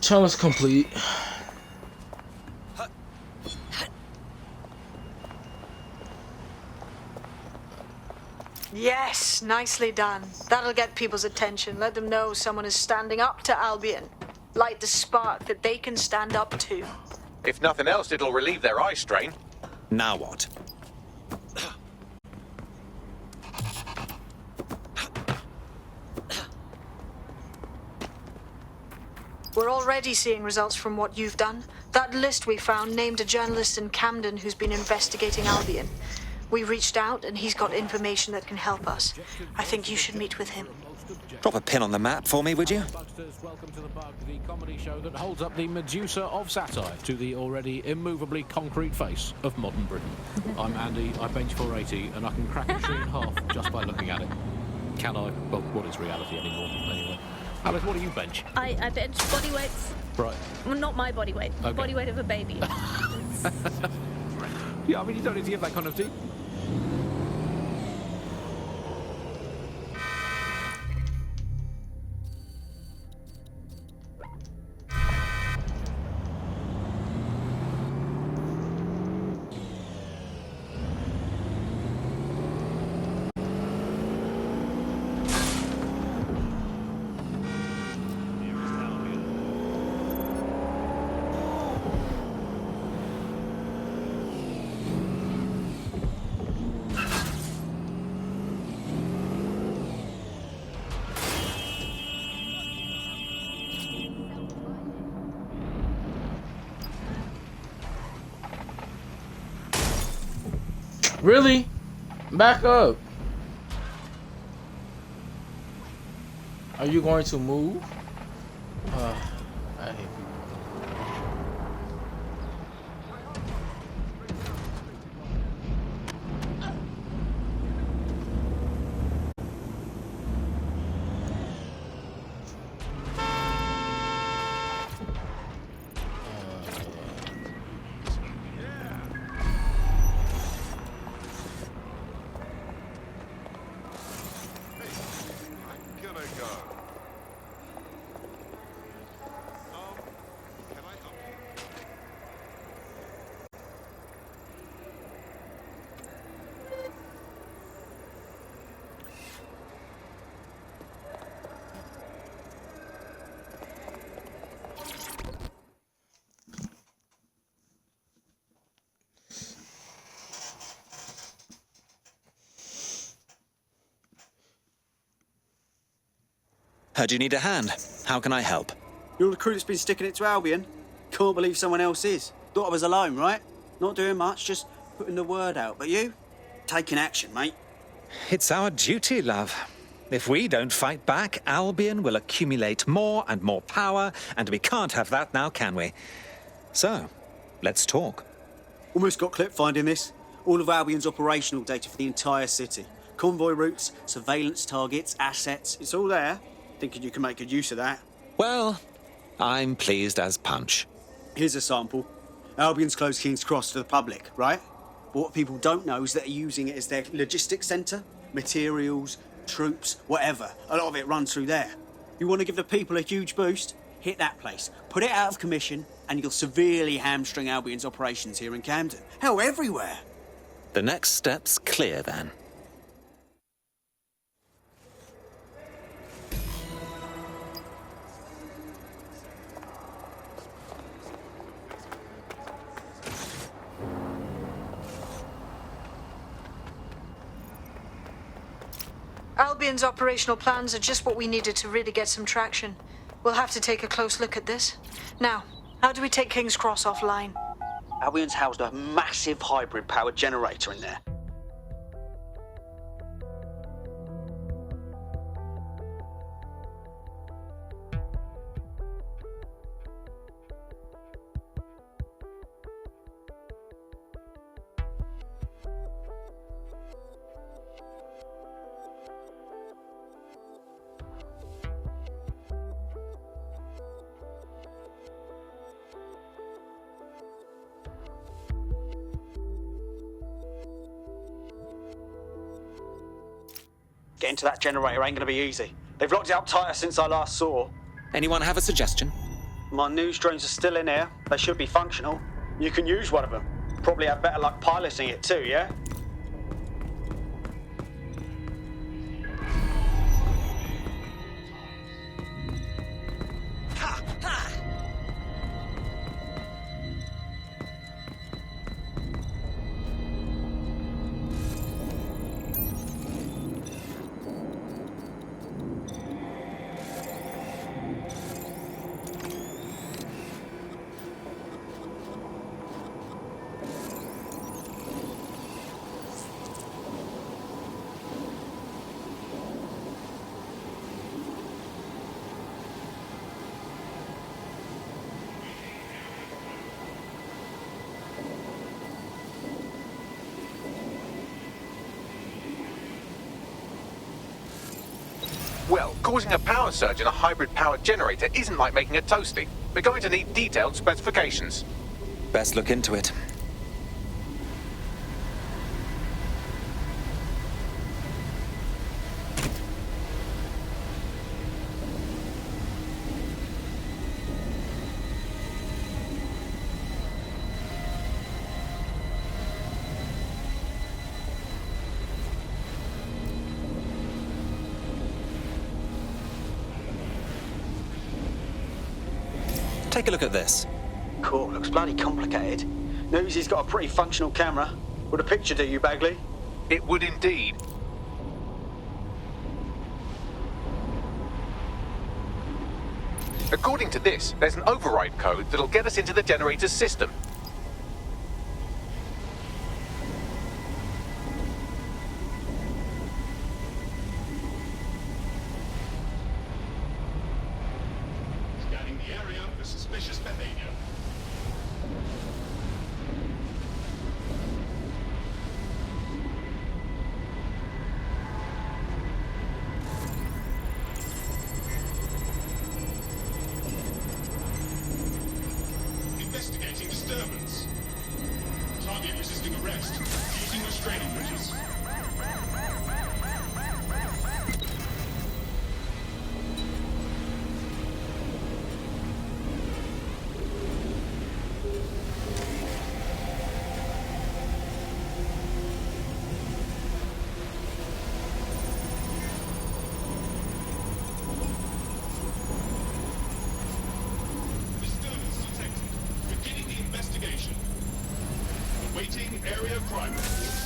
Speaker 4: Challenge complete.
Speaker 11: Yes, nicely done. That'll get people's attention. Let them know someone is standing up to Albion. Light the spark that they can stand up to.
Speaker 1: If nothing else, it'll relieve their eye strain.
Speaker 20: Now what?
Speaker 11: We're already seeing results from what you've done. That list we found named a journalist in Camden who's been investigating Albion. We reached out and he's got information that can help us. I think you should meet with him.
Speaker 20: Drop a pin on the map for me, would you?
Speaker 18: Bugsters, welcome to The Bug, the comedy show that holds up the Medusa of satire to the already immovably concrete face of modern Britain. I'm Andy, I bench 480, and I can crack a tree in half just by looking at it. Can I? Well, what is reality anymore? Anyway. Alice, what do you bench?
Speaker 19: I bench body weights.
Speaker 18: Right.
Speaker 19: Well, not my body weight.
Speaker 18: Okay.
Speaker 19: Body weight of a baby.
Speaker 18: Yeah, I mean, you don't need to give that kind of deep.
Speaker 4: Really? Back up. Are you going to move? I hate people.
Speaker 20: Heard you need a hand. How can I help?
Speaker 21: You're the crew that's been sticking it to Albion? Can't believe someone else is. Thought I was alone, right? Not doing much, just putting the word out. But you? Taking action, mate.
Speaker 20: It's our duty, love. If we don't fight back, Albion will accumulate more and more power, and we can't have that now, can we? So, let's talk.
Speaker 21: Almost got clip finding this. All of Albion's operational data for the entire city. Convoy routes, surveillance targets, assets. It's all there. Thinking you can make good use of that.
Speaker 20: Well, I'm pleased as punch.
Speaker 21: Here's a sample. Albion's closed King's Cross to the public, right? But what people don't know is that they're using it as their logistics centre. Materials, troops, whatever. A lot of it runs through there. You want to give the people a huge boost? Hit that place. Put it out of commission, and you'll severely hamstring Albion's operations here in Camden. Hell, everywhere.
Speaker 20: The next step's clear, then.
Speaker 11: Albion's operational plans are just what we needed to really get some traction. We'll have to take a close look at this. Now, how do we take King's Cross offline?
Speaker 21: Albion's housed a massive hybrid powered generator in there. Getting to that generator ain't gonna be easy. They've locked it up tighter since I last saw.
Speaker 20: Anyone have a suggestion?
Speaker 21: My news drones are still in here. They should be functional. You can use one of them. Probably have better luck piloting it too, yeah?
Speaker 1: Well, causing a power surge in a hybrid-powered generator isn't like making a toasty. We're going to need detailed specifications.
Speaker 20: Best look into it. Take a look at this.
Speaker 21: Cool, looks bloody complicated. Newsy's got a pretty functional camera. Would a picture do you, Bagley?
Speaker 1: It would indeed. According to this, there's an override code that'll get us into the generator's system.
Speaker 12: suspicious behavior. Investigating disturbance. Target resisting arrest. Using restraining measures. Disturbance detected. Beginning the investigation. Awaiting area crime report.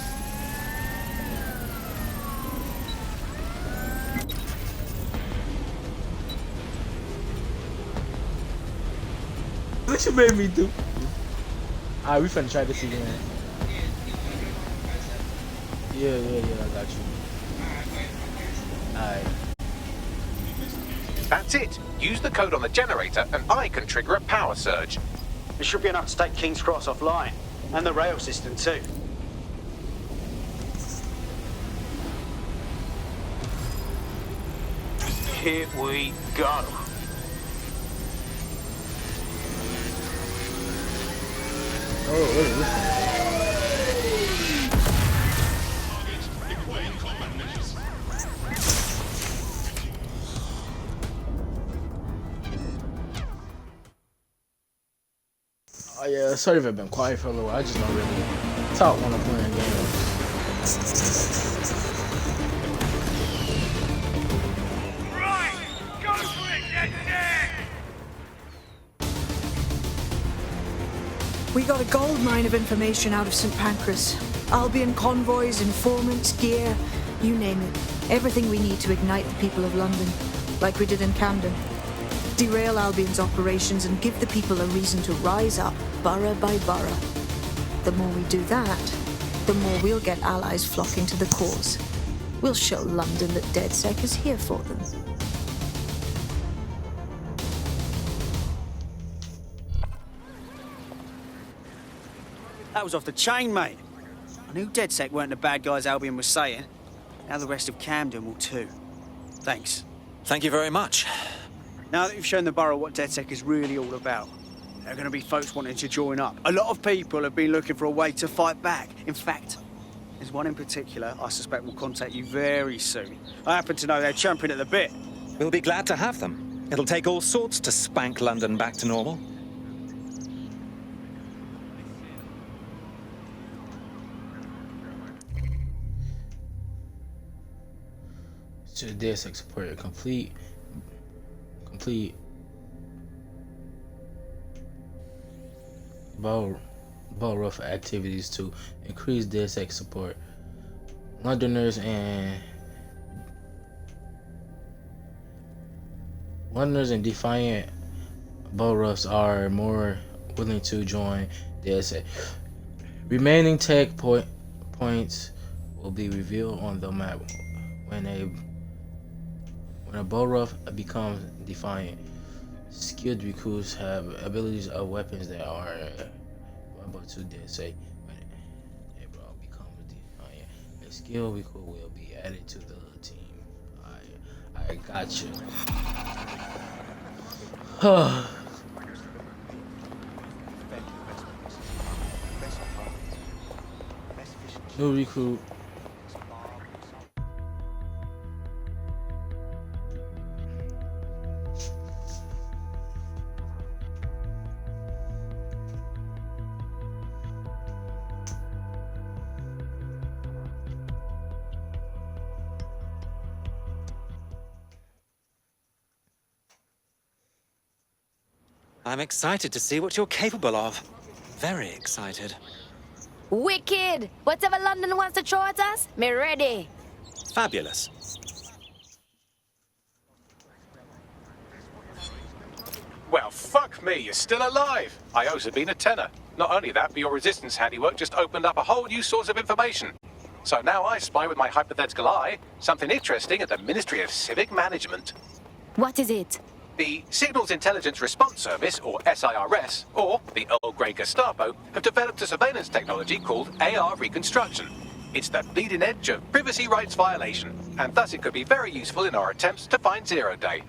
Speaker 4: What you made me do? Alright, we finna try this again. Yeah, I got you. Alright.
Speaker 1: That's it. Use the code on the generator and I can trigger a power surge.
Speaker 21: It should be enough to take King's Cross offline. And the rail system too.
Speaker 5: Here we go.
Speaker 4: Oh, what is this?
Speaker 12: Requiring combat measures.
Speaker 4: Oh yeah, sorry if I've been quiet for a little while. I just don't really talk when I'm playing games.
Speaker 3: We got a gold mine of information out of St. Pancras. Albion convoys, informants, gear, you name it. Everything we need to ignite the people of London, like we did in Camden. Derail Albion's operations and give the people a reason to rise up, borough by borough. The more we do that, the more we'll get allies flocking to the cause. We'll show London that DedSec is here for them.
Speaker 21: That was off the chain, mate. I knew DedSec weren't the bad guys Albion was saying. Now the rest of Camden will too. Thanks.
Speaker 20: Thank you very much.
Speaker 21: Now that you've shown the borough what DedSec is really all about, there are going to be folks wanting to join up. A lot of people have been looking for a way to fight back. In fact, there's one in particular I suspect will contact you very soon. I happen to know they're champing at the bit.
Speaker 20: We'll be glad to have them. It'll take all sorts to spank London back to normal.
Speaker 4: To DedSec support complete ball rough activities to increase DedSec support. Londoners and defiant ball roughs are more willing to join DedSec. Remaining tech points will be revealed on the map when a ball rough becomes defiant. Skilled recruits have abilities of weapons that are about to DedSec. When a ball becomes defiant, a skilled recruit will be added to the team. I got you. New recruit.
Speaker 20: I'm excited to see what you're capable of. Very excited.
Speaker 15: Wicked! Whatever London wants to throw at us, me ready.
Speaker 20: Fabulous.
Speaker 1: Well, fuck me, you're still alive. I owes have been a tenner. Not only that, but your resistance handiwork just opened up a whole new source of information. So now I spy with my hypothetical eye something interesting at the Ministry of Civic Management.
Speaker 15: What is it?
Speaker 1: The Signals Intelligence Response Service, or SIRS, or the Earl Grey Gestapo, have developed a surveillance technology called AR reconstruction. It's the bleeding edge of privacy rights violation, and thus it could be very useful in our attempts to find Zero Day.